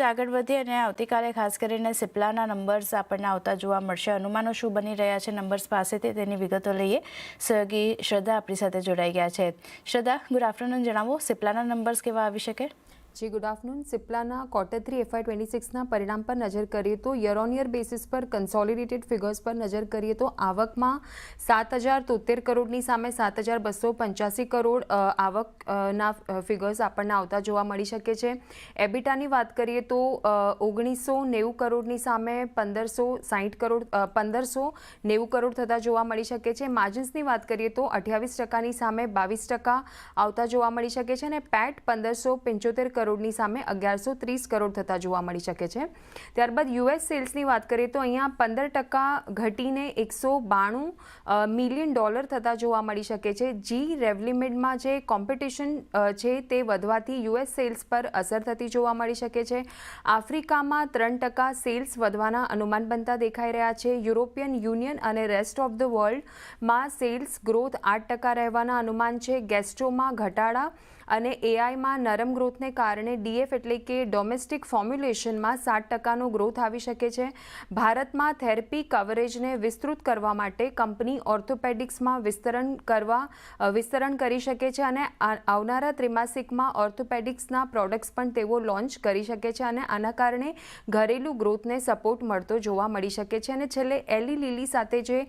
આગળ વધીએ અને આવતીકાલે ખાસ કરીને સિપ્લાના નંબર્સ આપણને આવતા જોવા મળશે. અનુમાનો શું બની રહ્યા છે નંબર્સ પાસેથી તેની વિગતો લઈએ. સહયોગી શ્રદ્ધા આપણી સાથે જોડાઈ ગયા છે. શ્રદ્ધા, ગુડ આફ્ટરનૂન. જણાવો, સિપ્લાના નંબર્સ કેવા આવી શકે? જી ગુડ આફ્ટરનૂન. સિપ્લાના Q3 FY26ના પરિણામ પર નજર કરીએ તો યર ઓન યર બેસિસ પર કન્સોલિડેટેડ ફિગર્સ પર નજર કરીએ તો આવકમાં 7,073 કરોડની સામે 7,285 કરોડ આવકના ફિગર્સ આપણને આવતા જોવા મળી શકે છે. એબિટાની વાત કરીએ તો 1,990 કરોડની સામે 1,560 કરોડ 1,590 કરોડ થતા જોવા મળી શકે છે. માર્જિન્સની વાત કરીએ તો 28%ની સામે 22% આવતા જોવા મળી શકે છે અને પેટ 1,575 કરોડની સામે 1,130 કરોડ થતા જોવા મળી શકે છે. ત્યારબાદ યુએસ સેલ્સની વાત કરીએ તો અહીંયા 15% ઘટીને $192 મિલિયન થતા જોવા મળી શકે છે. જી રેવલિમિડમાં જે કોમ્પિટિશન છે તે વધવાથી યુએસ સેલ્સ પર અસર થતી જોવા મળી શકે છે. આફ્રિકામાં 3% સેલ્સ વધવાના અનુમાન બનતા દેખાઈ રહ્યા છે. યુરોપિયન યુનિયન અને રેસ્ટ ઓફ ધ વર્લ્ડમાં સેલ્સ ગ્રોથ 8% રહેવાના અનુમાન છે. ગેસ્ટ્રોમાં ઘટાડા અને એઆઈમાં નરમ ગ્રોથને કારણે ડીએફ એટલે કે ડોમેસ્ટિક ફોર્મ્યુલેશનમાં 7%નો ગ્રોથ આવી શકે છે. ભારતમાં થેરપી કવરેજને વિસ્તૃત કરવા માટે કંપની ઓર્થોપેડિક્સમાં વિસ્તરણ કરી શકે છે અને આવનારા ત્રિમાસિકમાં ઓર્થોપેડિક્સના પ્રોડક્ટ્સ પણ તેઓ લોન્ચ કરી શકે છે અને આના કારણે ઘરેલું ગ્રોથને સપોર્ટ મળતો જોવા મળી શકે છે. અને છેલ્લે એલી લીલી સાથે જે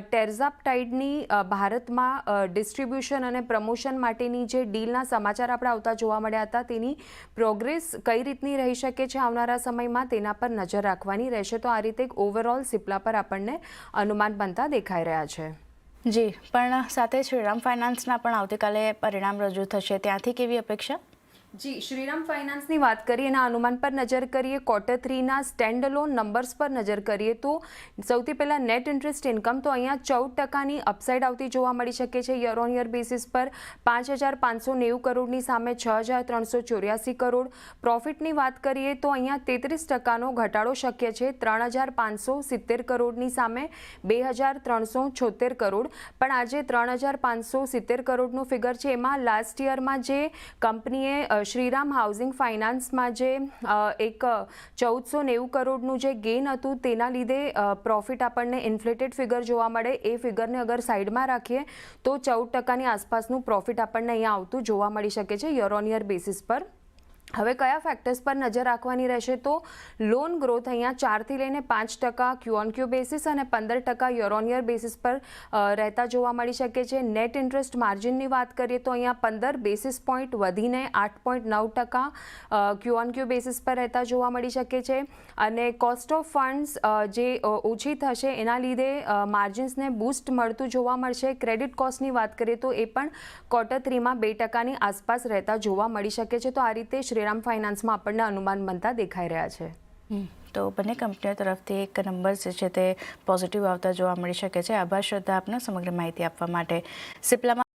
ટેર્ઝાપ્ટાઇડની ભારતમાં ડિસ્ટ્રીબ્યુશન અને પ્રમોશન માટેની જે ડીલના સમાચાર આપણે આવતા જોવા મળ્યા હતા, તેની પ્રોગ્રેસ કઈ રીતની રહી શકે છે આવનારા સમયમાં તેના પર નજર રાખવાની રહેશે. તો આ રીતે એક ઓવરઓલ સિપ્લા પર આપણને અનુમાન બનતા દેખાઈ રહ્યા છે. જી, પણ સાથે શ્રીરામ ફાઇનાન્સના પણ આવતીકાલે પરિણામ રજૂ થશે, ત્યાંથી કેવી અપેક્ષા? જી, શ્રીરામ ફાઇનાન્સની વાત કરીએ એના અનુમાન પર નજર કરીએ. Q3ના સ્ટેન્ડ અલોન નંબર્સ પર નજર કરીએ તો સૌથી પહેલાં નેટ ઇન્ટરેસ્ટ ઇન્કમ તો અહીંયા 14%ની અપસાઇડ આવતી જોવા મળી શકે છે. યર ઓન યર બેસિસ પર 5,590 કરોડની સામે 6,384 કરોડ. પ્રોફિટની વાત કરીએ તો અહીંયા 33%નો ઘટાડો શક્ય છે. 3,570 કરોડની સામે 2,376 કરોડ. પણ આજે 3,570 કરોડનું ફિગર છે એમાં લાસ્ટ યરમાં જે કંપનીએ શ્રીરામ હાઉસિંગ ફાઇનાન્સમાં જે એક 1,490 કરોડનું જે ગેઇન હતું તેના લીધે પ્રોફિટ આપણને ઇન્ફ્લેટેડ ફિગર જોવા મળે. એ ફિગરને અગર સાઈડમાં રાખીએ તો 14%ની આસપાસનું પ્રોફિટ આપણને અહીંયા આવતું જોવા મળી શકે છે યર ઓન યર બેસિસ પર. હવે કયા ફેક્ટર્સ પર નજર રાખવાની રહેશે તો લોન ગ્રોથ અહીંયા 4થી લઈને 5% ક્યુ ઓન ક્યુ બેસિસ અને 15% યર ઓન યર બેસિસ પર રહેતા જોવા મળી શકે છે. નેટ ઇન્ટરેસ્ટ માર્જિનની વાત કરીએ તો અહીંયા 15 બેસિસ પોઈન્ટ વધીને 8.9% ક્યુ ઓન ક્યુ બેસિસ પર રહેતા જોવા મળી શકે છે. અને કોસ્ટ ઓફ ફંડ્સ જે ઓછી થશે એના લીધે માર્જિન્સને બૂસ્ટ મળતું જોવા મળશે. ક્રેડિટ કોસ્ટની વાત કરીએ તો એ પણ Q3માં 2%ની આસપાસ રહેતા જોવા મળી શકે છે. તો આ રીતે શ્રીરામ ફાઇનાન્સમાં આપણને અનુમાન બનતા દેખાઈ રહ્યા છે. તો બંને કંપનીઓ તરફથી એક નંબર જે છે તે પોઝિટિવ આવતા જોવા મળી શકે છે. આભાર શ્રદ્ધા, આપને સમગ્ર માહિતી આપવા માટે. સિપ્લામાં